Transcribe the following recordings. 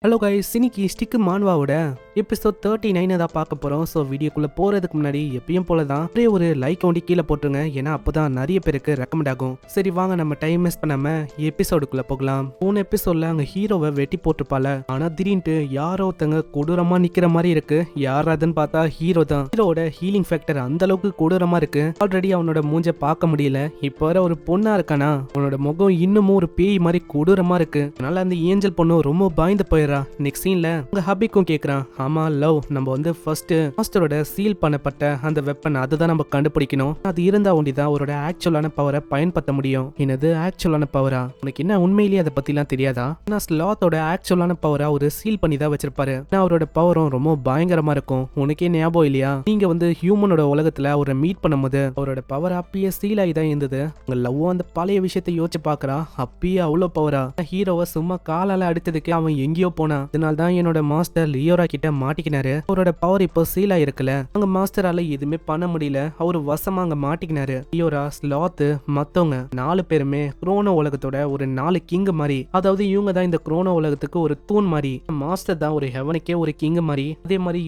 Hello guys, இன்னைக்கு stick மான்வாவோட episode 39 தான் பார்க்க போகிறோம். ஸோ வீடியோக்குள்ளே போகிறதுக்கு முன்னாடி எப்பயும் போல தான் அப்படியே ஒரு லைக் ஒண்டி கீழே போட்டுருங்க. ஏன்னா அப்போ தான் நிறைய பேருக்கு ரெக்கமெண்ட் ஆகும். சரி வாங்க நம்ம டைம் வேஸ்ட் பண்ணாமல் எபிசோடுக்குள்ளே போகலாம். போன எபிசோடில் அங்கே ஹீரோவை வெட்டி போட்டிருப்பால, ஆனால் திடீர்னு யாரோ ஒருத்தங்க கொடூரமாக நிற்கிற மாதிரி இருக்கு. யார் அதுன்னு பார்த்தா ஹீரோ தான். ஹீரோட ஹீலிங் ஃபேக்டர் அந்த அளவுக்கு கொடூரமாக இருக்கு. ஆல்ரெடி அவனோட மூஞ்ச பார்க்க முடியல. இப்போ வர ஒரு பொண்ணா இருக்கானா, அவனோட முகம் இன்னமும் ஒரு பேய் மாதிரி கொடூரமாக இருக்கு. அதனால அந்த ஏஞ்சல் பொண்ணு ரொம்ப பயந்து போயிடுறா. நெக்ஸ்ட் சீன்ல உங்க ஹபிக்கும் கேக்குறான், ஆமா லவ், நம்ம வந்து ஃபர்ஸ்ட் மாஸ்டரோட சீல் பண்ணப்பட்ட அந்த வெப்பன் அதுதான் நம்ம கண்டுபிடிக்கணும். அது இருந்தா ஒண்டிதான் அவரோட ஆக்சுவலான பவரை பயன்படுத்த முடியும். என்னது ஆக்சுவலான பவரா? உனக்கு என்ன உண்மையிலேயே அதை பத்திலாம் தெரியாதா? நான் ஸ்லாத்தோட ஆக்சுவலான பவரை ஒரு சீல் பண்ணி தான் வச்சிருப்பாரு. அவரோட பவரும் ரொம்ப பயங்கரமா இருக்கும். உனக்கே ஞாபகம் இல்லையா, நீங்க வந்து ஹியூமனோட உலகத்துல அவரை மீட் பண்ணும்போது அவரோட பவர் அப்பயே சீல் ஆகி தான் இருந்தது. உங்க லவ் அந்த பழைய விஷயத்தை யோசிச்சு பாக்குறா. அப்பயே அவ்வளவு பவரா? ஹீரோவை சும்மா காலால அடித்ததுக்கு அவன் எங்கேயோ போனா. இதனால தான் என்னோட மாஸ்டர் லியோரா கிட்ட மாட்டிக்கினாரு. அவரோட பவர் இப்போ சீல் ஆயிருக்குல, அங்க மாஸ்டரால எதுவுமே பண்ண முடியல. அவரு வசமா அங்க மாட்டிக்கினாரு. லியோரா, ஸ்லாத், மத்தவங்க 4 பேருமே குரோனோ உலகத்தோட ஒரு 4 கிங் மாதிரி. அதாவது இவங்க தான் இந்த குரோனோ உலகத்துக்கு ஒரு தூண் மாதிரி. மாஸ்டர் தான் ஒரு ஹெவனுக்கே ஒரு கிங் மாதிரி. அதே மாதிரி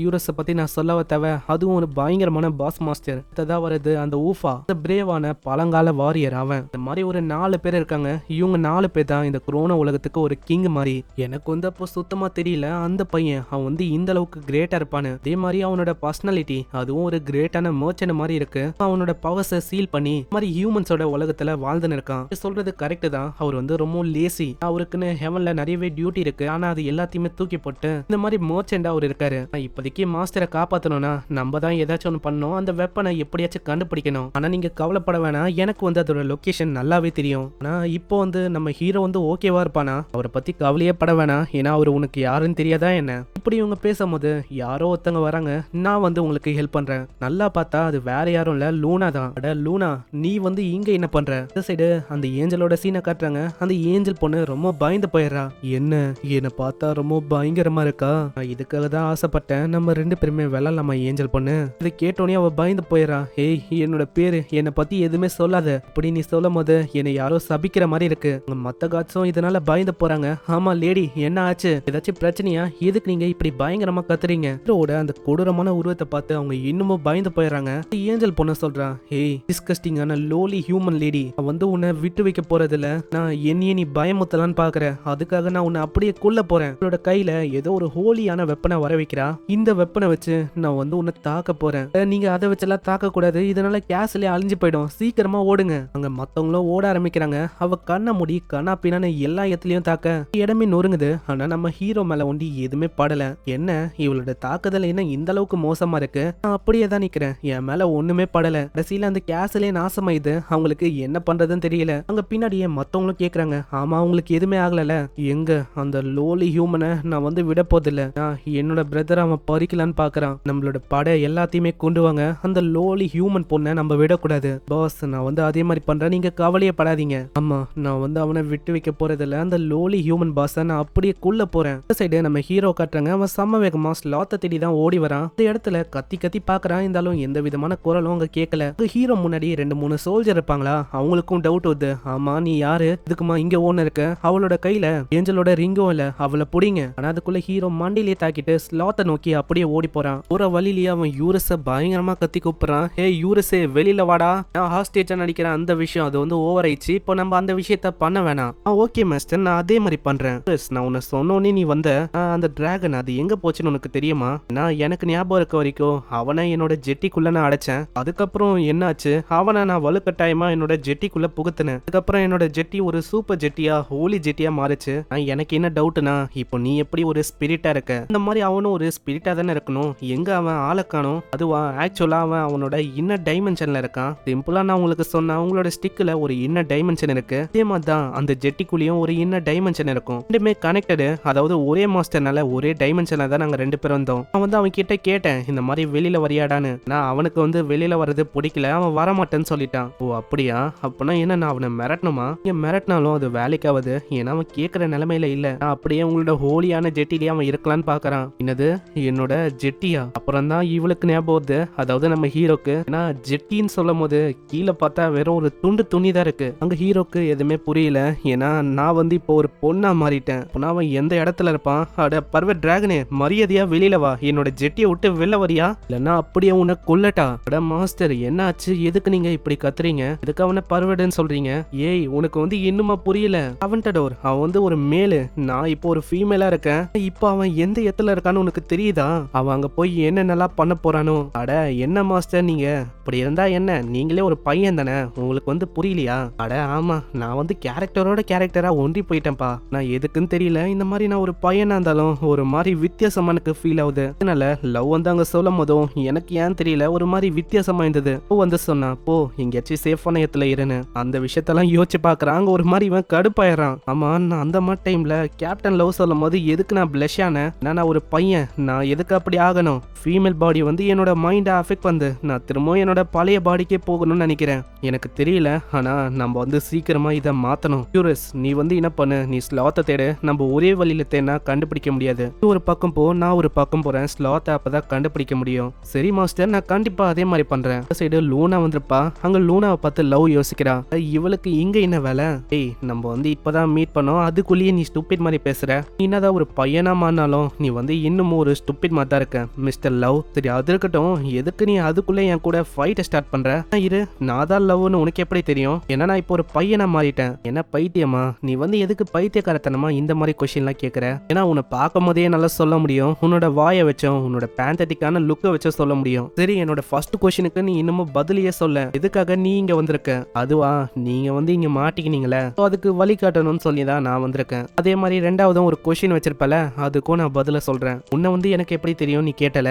யூரஸ் பத்தி நான் சொல்லவ தேவை, அதுவும் ஒரு பயங்கரமான பாஸ் மாஸ்டர். தான் வருது அந்த ஊஃபா, அந்த பிரேவான பழங்கால வாரியர். அவன் இந்த மாதிரி ஒரு 4 பேர் இருக்காங்க. இவங்க 4 பேர் தான் இந்த குரோனோ உலகத்துக்கு ஒரு கிங் மாதிரி. எனக்கு வந்து அப்போ சுத்தமா தெரியல அந்த பையன் அவன் வந்து இந்த அளவுக்கு கிரேட்டா இருப்பான்னு. அதே மாதிரி அவனோட பர்சனாலிட்டி அதுவும் ஒரு கிரேட்டான மர்ச்சன்ட் மாதிரி இருக்கு. அவனோட பவர்ஸை சீல் பண்ணி மாதிரி ஹியூமன்ஸோட உலகத்துல வாழ்ந்துன்னு இருக்கான். சொல்றது கரெக்ட் தான். அவர் வந்து ரொம்ப லேசி. அவருக்குன்னு ஹெவன்ல நிறையவே டியூட்டி இருக்கு. ஆனா அது எல்லாத்தையுமே தூக்கி போட்டு இந்த மாதிரி மர்ச்சன்டா அவர் இருக்காரு. இப்போதைக்கு மாஸ்டரை காப்பாத்தணும்னா நம்ம தான் ஏதாச்சும் ஒன்று பண்ணணும். அந்த வெப்பனை எப்படியாச்சும் கண்டுபிடிக்கணும். ஆனா நீங்க கவலைப்பட வேணாம், எனக்கு வந்து அதோட லொகேஷன் நல்லாவே தெரியும். ஆனா இப்போ வந்து நம்ம ஹீரோ வந்து ஓகேவா இருப்பானா? அவரை பத்தி கவலையே பட வேணாம். ஏன்னா அவரு உனக்கு யாருன்னு தெரியாதா என்ன? இப்படி இவங்க பேசும்போது யாரோ ஒருத்தங்க வராங்க. நான் வந்து உங்களுக்கு ஹெல்ப் பண்றேன். நல்லா பார்த்தா அது வேற யாரும் இல்ல, லூனா தான். அட லூனா, நீ வந்து இங்க என்ன பண்ற? இந்த சைடு அந்த ஏஞ்சலோட சீனை காட்டுறாங்க. அந்த ஏஞ்சல் பொண்ணு ரொம்ப பயந்து போயிடுறா. என்ன பார்த்தா ரொம்ப பயங்கரமா இருக்கா? இதுக்காக தான் ஆசைப்பட்டேன், நம்ம 2 பேருமே விளையாடலாமா ஏஞ்சல் பொண்ணு? இதை கேட்டோன்னே அவ பயந்து போயிடறா. ஏய், என்னோட பேரு என்னை பத்தி எதுவுமே சொல்லாத. அப்படி நீ சொல்லும் போது என்னை யாரோ சபிக்கிற மாதிரி இருக்கு. மத்த காட்சும் இதனால பயந்து போறாங்க. ஆமா லேடி, என்ன ஆச்சு? ஏதாச்சும் பிரச்சனையா? எதுக்கு நீங்க இப்படி பயங்கரமா கத்துறீங்க? ஹீரோட அந்த கொடூரமான உருவத்தை பார்த்து அவங்க இன்னமும் பயந்து போயிடுறாங்க. ஏஞ்சல் பொண்ணு சொல்றா, ஏய் டிஸ்கஸ்டிங்கான லோலி ஹியூமன் லேடி, வந்து உன்னை விட்டு வைக்க போறதில்ல. நான் என்னையே நீ பயமுத்தலான்னு பாக்குறேன். அதுக்காக நான் உன்னை அப்படியே கொல்ல போறேன். உன்னோட கையில ஏதோ ஒரு ஹோலியான வெப்பனை வர வைக்கிறா. இந்த வெப்பனை வச்சு நான் வந்து உன்னை தாக்க போறேன். நீங்க அதை வச்செல்லாம் தாக்க கூடாது. இதனால கேஸ்லயே அழிஞ்சு போயிடும். சீக்கிரமா ஓடுங்க. அங்க மத்தவங்களும் ஓட ஆரம்பிக்கிறாங்க. அவ கண்ண மூடி கண்ணா பின்னான்னு எல்லா இடத்துலயும் தாக்க இடமே நொறுங்குது. ஆனா நம்ம ஹீரோ மேல ஒண்டி எதுவுமே படல. என்ன இவளோட தாக்குதல் என்ன இந்த அளவுக்கு மோசமா இருக்கு? நான் அப்படியே தான் நிக்கிறேன், என் மேல ஒண்ணுமே படல. கடைசியில அந்த கேஸ்லயே நாசமாயுது. அவங்களுக்கு என்ன பண்றதுன்னு தெரியல. அங்க பின்னாடியே மத்தவங்களும் கேக்குறாங்க, ஆமா அவங்களுக்கு எதுவுமே ஆகல. எங்க அந்த லோலி ஹியூமனை நான் வந்து விட போதில்ல. நான் என்னோட பிரதர் அவன் பறிக்கலான்னு பாக்குறான். நம்மளோட படை எல்லாத்தையுமே கொண்டு வாங்க. அந்த லோலி ஹியூமன் பொண்ணை நம்ம விடக்கூடாது. பாஸ், நான் வந்து அதே மாதிரி பண்றேன், நீங்க கவலையே படாதீங்க. ஆமா, நான் வந்து அவனை விட்டு வைக்க போறதில்ல. அந்த லோலி ஹியூமன் பாஸ நான் அப்படியே குள்ள போறேன். இந்த சைடு நம்ம ஹீரோ காட்டுறாங்க. அவன் செம்ம வேகமா ஸ்லாத்தை தேடி தான் ஓடி வரான். இந்த இடத்துல கத்தி கத்தி பாக்குறான். இருந்தாலும் எந்த விதமான குரலும் அங்க கேட்கல. ஹீரோ முன்னாடி 2-3 சோல்ஜர் இருப்பாங்களா, அவங்களுக்கும் டவுட் வருது. ஆமா நீ யாரு, இதுக்குமா இங்க ஓன்னு இருக்க? அவளோட கையில ஏஞ்சலோட ரிங்கும் இல்ல, அவளை புடிங்க. ஆனா அதுக்குள்ள ஹீரோ மண்டிலேயே தாக்கிட்டு ஸ்லாத்தை நோக்கி அப்படியே ஓடி போறான். ஒரு வழியிலேயே அவன் யூரஸ பயங்கரமா கத்தி கூப்பிடுறான். ஹே யூரஸே, வெளியில வாடா, நான் ஹாஸ்டேஜா நடிக்கிறேன். அந்த விஷயம் அது வந்து ஓவர் ஆயிடுச்சு. இப்போ நம்ம அந்த விஷயத்த பண்ண வேணாம். ஓகே மாஸ்டர், நான் அதே மாதிரி பண்றேன். நான் உன்னை சொன்னோன்னே நீ வந்த அந்த டிராகன் அது எங்க போச்சுன்னு உனக்கு தெரியுமா? நான் எனக்கு ஞாபகம் இருக்க வரைக்கும் அவனை என்னோட ஜெட்டிக்குள்ள நான் அடைச்சேன். அதுக்கப்புறம் என்னாச்சு, அவனை நான் வலுக்கட்டாயமா என்னோட ஜெட்டிக்குள்ள புகுத்தினேன். அதுக்கப்புறம் என்னோட ஜெட்டி ஒரு சூப்பர் ஜெட்டியா ஹோலி ஜெட்டியா மாறிச்சு. எனக்கு என்ன டவுட்னா, இப்போ நீ எப்படி ஒரு ஸ்பிரிட்டா இருக்க, இந்த மாதிரி அவனும் ஒரு ஸ்பிரிட்டா தானே இருக்கணும். எங்க அவன் ஆளை காணோம்? அதுவா, ஆக்சுவலா அவன் அவனோட இன்னர் டைமென்ஷன்ல இருக்கான். சிம்பிளா நான் உங்களுக்கு சொன்ன, அவங்களோட ஸ்டிக்ல ஒரு இன்னர் டைமென்ஷன் இருக்கு. அதே மாதிரி தான் அந்த ஜெட்டிக்குள்ளேயும் ஒரு இன்னர் டைமென்ஷன் இருக்கும். ரெண்டுமே கனெக்டடு, அதாவது ஒரே மாஸ்டர்னால ஒரே டைமென்ஷன் டைமென்ஷன்ல தான் நாங்க 2 பேரும் வந்தோம். நான் வந்து அவன் கிட்ட கேட்டேன் இந்த மாதிரி வெளியில வரியாடான்னு. நான் அவனுக்கு வந்து வெளியில வர்றது பிடிக்கல, அவன் வரமாட்டேன்னு சொல்லிட்டான். ஓ அப்படியா? அப்பனா என்ன நான் அவனை மிரட்டணுமா? மிரட்டினாலும் அது வேலைக்காவது, ஏன்னா அவன் கேட்கற நிலைமையில இல்ல. நான் அப்படியே உங்களோட ஹோலியான ஜெட்டிலேயே அவன் இருக்கலான்னு பாக்குறான். என்னது என்னோட ஜெட்டியா? அப்புறம் தான் இவளுக்கு ஞாபகம் வருது, அதாவது நம்ம ஹீரோக்கு. ஏன்னா ஜெட்டின்னு சொல்லும் போது கீழே பார்த்தா வெறும் ஒரு துண்டு துணி தான் இருக்கு. அங்க ஹீரோக்கு எதுவுமே புரியல, ஏன்னா நான் வந்து இப்போ ஒரு பொண்ணா மாறிட்டேன். அப்பனா அவன் எந்த இடத்துல இருப்பான்? அட பர்வ டிராகனே, மரியாதையா வெளியில வா, என்னோட ஜெட்டியை விட்டு வெளில வரியா, இல்லைன்னா அப்படியே உன்னை கொல்லட்டா. அட மாஸ்டர் என்ன ஆச்சு? எதுக்கு நீங்க இப்படி கத்துறீங்க? எதுக்கு அவனை பர்வடுன்னு சொல்றீங்க? ஏய் உனக்கு வந்து இன்னுமா புரியல? அவன்டடோர் அவன் வந்து ஒரு மேலு, நான் இப்போ ஒரு ஃபீமேலா இருக்கேன். இப்போ அவன் எந்த இடத்துல இருக்கான்னு உனக்கு தெரியுதா? அவன் அங்க போய் என்னென்னலாம் பண்ண போறானோ. அட என்ன மாஸ்டர் நீங்க இப்படி இருந்தா என்ன? நீங்களே ஒரு பையன் தானே, உங்களுக்கு வந்து புரியலையா? அட ஆமா, நான் வந்து கேரக்டரோட கேரக்டரா ஒன்றி போயிட்டேன்ப்பா. நான் எதுக்குன்னு தெரியல, இந்த மாதிரி நான் ஒரு பையனா இருந்தாலும் ஒரு மாதிரி வித்தியாசமா எனக்கு ஃபீல் ஆகுது. அதனால லவ் வந்து அங்க சொல்லும் போதும் எனக்கு ஏன் தெரியல ஒரு மாதிரி வித்தியாசமா இருந்தது. வந்து சொன்னா போ எங்கேயாச்சும் சேஃபான இடத்துல இருன்னு. அந்த விஷயத்தெல்லாம் யோசிச்சு பாக்குறான். அங்க ஒரு மாதிரி இவன் கடுப்பாயிரான். ஆமா, நான் அந்த மாதிரி டைம்ல கேப்டன் லவ் சொல்லும் போது எதுக்கு நான் பிளஷ் ஆனேன்? நான் ஒரு பையன், நான் எதுக்கு அப்படி ஆகணும்? ஃபீமேல் பாடி வந்து என்னோட மைண்டை அஃபெக்ட் வந்து நான் திரும்பவும் என்னோட பழைய பாடிக்கே போகணும்னு நினைக்கிறேன். எனக்கு தெரியல, ஆனா நம்ம வந்து சீக்கிரமா இதை மாத்தணும். யூரஸ் நீ வந்து என்ன பண்ணு, நீ ஸ்லாத்தை தேடு. நம்ம ஒரே வழியில தேனா கண்டுபிடிக்க முடியாது. ஒரு பக்கம் போ, நான் ஒரு பக்கம் போறேன். ஸ்லாத்தை அப்பதான் கண்டுபிடிக்க முடியும். சரி மாஸ்டர், நான் கண்டிப்பா அதே மாதிரி பண்றேன். சைடு லூனா வந்திருப்பா. அங்க லூனாவை பார்த்து லவ் யோசிக்கிறா. இவளுக்கு இங்க என்ன வேலை? ஏய் நம்ம வந்து இப்பதான் மீட் பண்ணோம், அதுக்குள்ளேயே நீ ஸ்டூபிட் மாதிரி பேசுற. நீ என்னதான் ஒரு பையனா மாறினாலும் நீ வந்து இன்னும் ஒரு ஸ்டூபிட் மாதிரி தான் இருக்க மிஸ்டர் லவ். சரி அது இருக்கட்டும், எதுக்கு நீ அதுக்குள்ள என் கூட ஃபைட்டை ஸ்டார்ட் பண்ற? இரு, நான் தான் லவ்னு உனக்கு எப்படி தெரியும்? ஏன்னா நான் இப்போ ஒரு பையனா மாறிட்டேன். என்ன பைத்தியமா? நீ வந்து எதுக்கு பைத்தியக்காரத்தனமா இந்த மாதிரி கொஸ்டின்லாம் கேட்கற? ஏன்னா உன்னை பார்க்கும் போதே நல்லா சொல்ல முடியும், உன்னோட வாயை வச்சோம் உன்னோட பேந்தட்டிக்கான லுக்கை வச்சோ சொல்ல முடியும். சரி என்னோட ஃபர்ஸ்ட் கொஸ்டினுக்கு நீ இன்னமும் பதிலையே சொல்ல. எதுக்காக நீ இங்க வந்திருக்க? அதுவா, நீங்க வந்து இங்க மாட்டிக்கினீங்களே, அதுக்கு வழி காட்டணும்னு சொல்லி தான் நான் வந்திருக்கேன். அதே மாதிரி ரெண்டாவதும் ஒரு கொஸ்டின் வச்சிருப்பல, அதுக்கும் நான் பதில சொல்றேன். உன்னை வந்து எனக்கு எப்படி தெரியும் நீ கேட்டல?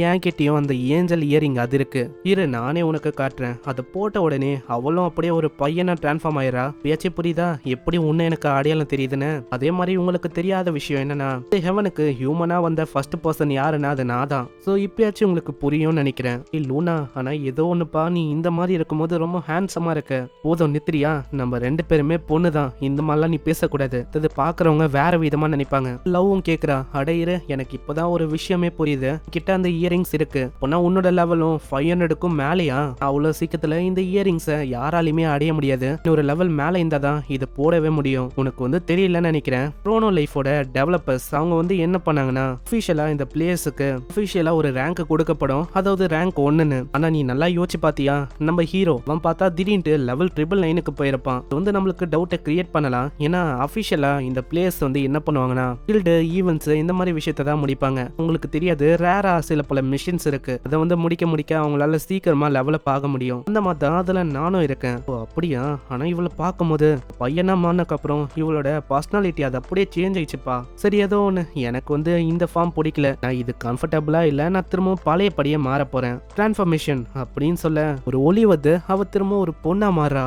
ஏன் கேட்டியும் அந்த ஏஞ்சல் இயரிங் அது இருக்கு. இரு நானே உனக்கு காட்டுறேன். அதை போட்ட உடனே அவளும் அப்படியே ஒரு பையனா டிரான்ஸ்ஃபார்ம் ஆயிரா. பேச்சு புரியுதா எப்படி உன்னை எனக்கு அடையாளம் தெரியுதுன்னு? அதே மாதிரி உங்களுக்கு தெரியாத விஷயம் என்னன்னா, ஹெவனுக்கு ஹியூமனா வந்த ஃபர்ஸ்ட் பர்சன் யாருன்னா அது நான் தான். சோ இப்பயாச்சும் உங்களுக்கு புரியும்னு நினைக்கிறேன். லூனா, ஆனா ஏதோ ஒண்ணுப்பா, நீ இந்த மாதிரி இருக்கும்போது ரொம்ப ஹேண்ட்ஸமா இருக்க. போதும் நித்ரியா, நம்ம 2 பேருமே பொண்ணு தான், இந்த மாதிரிலாம் நீ பேசக்கூடாது. இது பாக்குறவங்க வேற விதமா நினைப்பாங்க. லவ்வும் கேக்குறா. அடையிற எனக்கு இப்பதான் ஒரு விஷயமே புரியுது. கிட்ட அந்த இயரிங்ஸ் இருக்கு, பொண்ணா உன்னோட லெவலும் 500க்கும் மேலையா? அவ்வளவு சீக்கிரத்துல இந்த இயரிங்ஸை யாராலையுமே அடைய முடியாது. ஒரு லெவல் மேல இருந்தாதான் இதை போடவே முடியும். உனக்கு வந்து தெரியலன்னு நினைக்கிறேன். க்ரோனோ லைஃபோட டெவலப்பர்ஸ் அவங்க வந்து என்ன பண்ணாங்கன்னா, அஃபிஷியலா இந்த பிளேயர்ஸுக்கு அஃபிஷியலா ஒரு ரேங்க் கொடுக்கப்படும், அதாவது ரேங்க் 1ன்னு. ஆனா நீ நல்லா யோசிச்சு பாத்தியா, நம்ம ஹீரோ அவன் பார்த்தா திடீர்னு லெவல் 999க்கு போயிருப்பான். இது வந்து நம்மளுக்கு டவுட்டை கிரியேட் பண்ணலாம். ஏன்னா அஃபிஷியலா இந்த பிளேயர்ஸ் வந்து என்ன பண்ணுவாங்கன்னா, ஃபீல்டு ஈவெண்ட்ஸ் இந்த மாதிரி விஷயத்தை தான் முடிப்பாங்க. உங்களுக்கு தெரியாது, ரேரா சில பல மிஷின்ஸ் இருக்கு, அதை வந்து முடிக்க அவங்களால சீக்கிரமா லெவலப் ஆக முடியும். அந்த மாதிரி தான் அதுல நானும் இருக்கேன். ஓ அப்படியா? ஆனா இவளை பார்க்கும்போது பையனா மாறினக்கு அப்புறம் இவளோட பர்சனாலிட்டி அது அப்படியே சேஞ்ச் ஆயிடுச்சுப்பா. சரி ஏதோ ஒன்று, எனக்கு வந்து இந்த ஃபார்ம் பிடிக்கல, நான் இது கம்ஃபர்டபுளா இல்ல, நான் திரும்பவும் பழையபடியே மாற போறேன். டிரான்ஸ்ஃபர்மேஷன் அப்படின்னு சொல்ல ஒரு ஒளி வந்து அவ திரும்ப ஒரு பொண்ணா மாறா.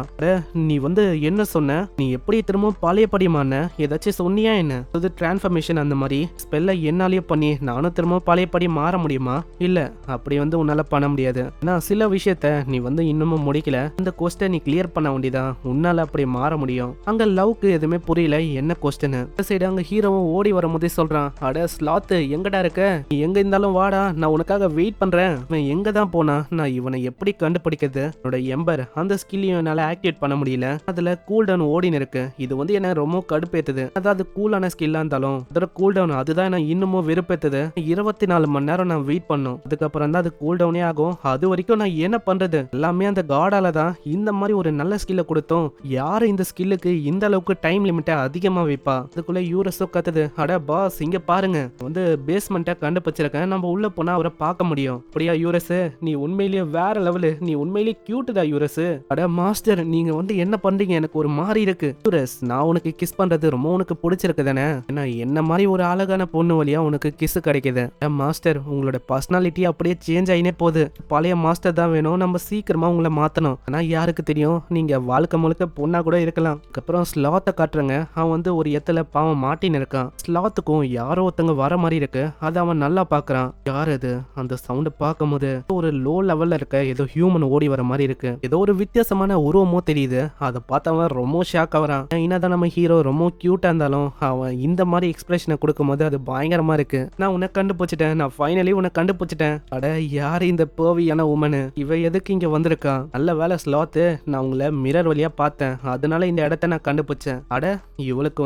நீ வந்து என்ன சொன்ன? நீ எப்படி திரும்பவும் பழையபடி மாறின? ஏதாச்சும் சொன்னியா என்ன? அது டிரான்ஸ்ஃபர்மேஷன் அந்த மாதிரி ஸ்பெல்ல என்னாலேயே பண்ணி நானும் திரும்பவும் பழையபடி மாற முடியுமா? இல்ல, அப்படி வந்து உன்னால பண்ண முடியாது. நான் சில விஷயத்த நீ வந்து இன்னமும் முடிக்கல, அந்த கொஸ்டின் நீ கிளியர் பண்ண வேண்டியதான், உன்னால அப்படி மாற முடியும். அங்க லவ்க்கு எதுவுமே புரியல என்ன கொஸ்டின். சைடு அங்க ஹீரோவும் ஓடி வரும்போதே சொல்றான், அட ஸ்லாத் எங்கடா இருக்க? நீ எங்க இருந்தாலும் வாடா, நான் உனக்காக வெயிட் பண்றேன். இவன் எங்க தான் போனா? நான் இவனை எப்படி கண்டுபிடிக்கிறது? என்னோட எம்பர் அந்த ஸ்கில்லையும் என்னால ஆக்டிவேட் பண்ண முடியல. அதுல கூல் டவுன் ஓடின்னு இருக்கு. இது வந்து என்ன ரொம்ப கடுப்பேத்துது. அதாவது கூலான ஸ்கில்லா இருந்தாலும் அதோட கூல் டவுன் அதுதான் நான் இன்னமும் வெறுப்பேத்துது. 24 மணி நேரம் நான் வெயிட் பண்ணும், அதுக்கப்புறம் தான் அது கூல் டவுனே ஆகும். அது வரைக்கும் நான் என்ன பண்றது? எல்லாமே அந்த காடால தான். இந்த மாதிரி ஒரு நல்ல ஸ்கில்ல கொடுத்தோம், யாரு இந்த ஸ்கில்லுக்கு இந்த அளவுக்கு டைம் லிமிட்டை அதிகமா வைப்பா? அதுக்குள்ள யூரஸோ கத்துது, அட பாஸ் இங்க பாருங்க, வந்து பேஸ்மெண்ட்டை கண்டுபிடிச்சிருக்கேன், நம்ம உள்ள போனா அவரை பார்க்க முடியும். அப்படியா யூரஸ், நீ உண்மையிலேயே வேற லெவலு, நீ உண்மையிலேயே கியூட்டுடா யூரஸ். அட மாஸ்டர் நீங்க வந்து என்ன பண்றீங்க? எனக்கு ஒரு மாதிரி இருக்கு. யூரஸ், நான் உனக்கு கிஸ் பண்றது ரொம்ப உனக்கு பிடிச்சிருக்கு தானே? ஏன்னா என்ன மாதிரி ஒரு அழகான பொண்ணு வழியா உனக்கு கிஸ் கிடைக்குது. மாஸ்டர் உங்களோட பர்சனாலிட்டி அப்படியே சேஞ்ச் ஆயினே போகுது. பழைய மாஸ்டர் தான் வேணும், நம்ம சீக்கிரமா உங்களை மாத்தணும். ஆனா யாருக்கு தெரியும், நீங்க வாழ்க்கை முழுக்க பொண்ணா கூட இருக்கலாம். அதுக்கப்புறம் ஸ்லாத்தை காட்டுறங்க, அவன் வந்து ஒரு இடத்துல பாவம் மாட்டின்னு இருக்கான். ஸ்லாத்துக்கும் யாரோ ஒருத்தங்க ஒருத்தங்க வர மாதிரி இருக்கு. அதை அவன் நல்லா பாக்குறான். யார் அது? அந்த சவுண்ட் பார்க்கும்போது ஒரு லோ லெவல்ல இருக்க ஏதோ ஹியூமன் ஓடி வர மாதிரி இருக்கு. ஏதோ ஒரு வித்தியாசமான உருவமோ தெரியுது. அதை பார்த்தவன் ரொம்ப ஷாக் ஆகுறான். என்னதான் நம்ம ஹீரோ ரொம்ப கியூட்டா இருந்தாலும் அவன் இந்த மாதிரி எக்ஸ்பிரஷனை கொடுக்கும்போது அது பயங்கரமா இருக்கு. நான் உன்னை கண்டுபிடிச்சிட்டேன், நான் ஃபைனலி உன்னை கண்டுபிடிச்சிட்டேன். அட யாரு இந்த பேவியான உமனு? இவ எதுக்கு இங்க வந்திருக்கா? நல்ல வேலை ஸ்லாத்து, நான் உங்களை மிரர் வழியா பார்த்தேன், அதனால இந்த இடத்த நான் கண்டுபிடிச்சேன். அட இவளுக்கு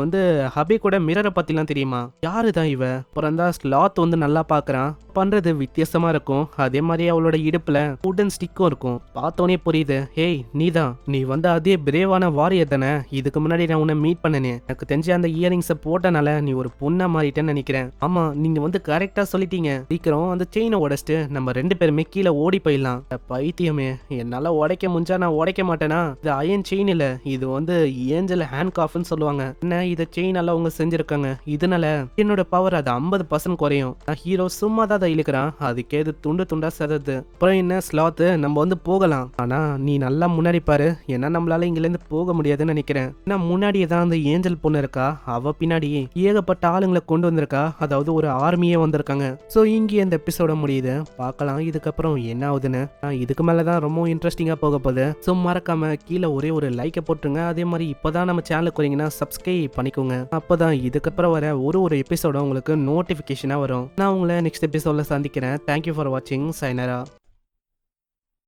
ஹபி கூட மிரரை பத்திலாம் தெரியுமா? யாருதான் இவ? அப்புறம் தான் ஸ்லாத் நல்லா பாக்குறான். பண்றது வித்தியாசமா இருக்கும். அதே மாதிரி அவளோட இடுப்புல உடன் ஸ்டிக்கும் இருக்கும். பார்த்தோன்னே புரியுது, ஹேய் நீதான், நீ அதே பிரேவான வாரியர் தானே? இதுக்கு முன்னாடி நான் உன்னை மீட் பண்ணனே. எனக்கு தெரிஞ்ச அந்த இயரிங்ஸை போட்டனால நீ ஒரு பொண்ணா மாறிட்டேன்னு நினைக்கிறேன். ஆமா, நீங்க கரெக்டா சொல்லிட்டீங்க. சீக்கிரம் அந்த செயினை உடைச்சிட்டு நம்ம 2 பேருமே கீழே ஓடி போயிடலாம். பைத்தியமே, என்னால உடைக்க முடிஞ்சா நான் உடைக்க மாட்டேனா? இது அயன் செயின் இல்ல, இது ஏஞ்சல் ஹேண்ட் காஃப்னு சொல்லுவாங்க. என்ன இதை செயின் எல்லாம் அவங்க செஞ்சிருக்காங்க. இதனால என்னோட பவர் அது 50% குறையும். நான் ஹீரோ சும்மா தான் இழுக்கிறான். அதுக்கே இது துண்டு துண்டா செதது. அப்புறம் என்ன ஸ்லாத், நம்ம போகலாம். ஆனா நீ நல்லா முன்னாடி பாரு, ஏன்னா நம்மளால இங்க இருந்து போக முடியாதுன்னு நினைக்கிறேன். ஏன்னா முன்னாடியே தான் அந்த ஏஞ்சல் பொண்ணு இருக்கா. அவ பின்னாடி ஏகப்பட்ட ஆளுங்களை கொண்டு வந்திருக்கா. அதாவது ஒரு ஆர்மியே வந்திருக்காங்க. சோ இங்கே இந்த எபிசோட முடியுது. பார்க்கலாம் இதுக்கப்புறம் என்ன ஆகுதுன்னு. இதுக்கு மேலதான் ரொம்ப இன்ட்ரெஸ்டிங்கா போக போகுது. சோ மறக்காம கீழே ஒரே ஒரு லைக்கை போட்டுருங்க. அதே மாதிரி இப்பதான் நம்ம சேனலுக்கு வரீங்கன்னா சப்ஸ்கிரைப் பண்ணிக்கோங்க. அப்பதான் இதுக்கப்புறம் வர ஒரு எபிசோட உங்களுக்கு நோட்டிபிகேஷனா வரும். நான் உங்களை நெக்ஸ்ட் எபிசோட்ல சந்திக்கிறேன். தேங்க்யூ ஃபார் வாட்சிங். சைனரா.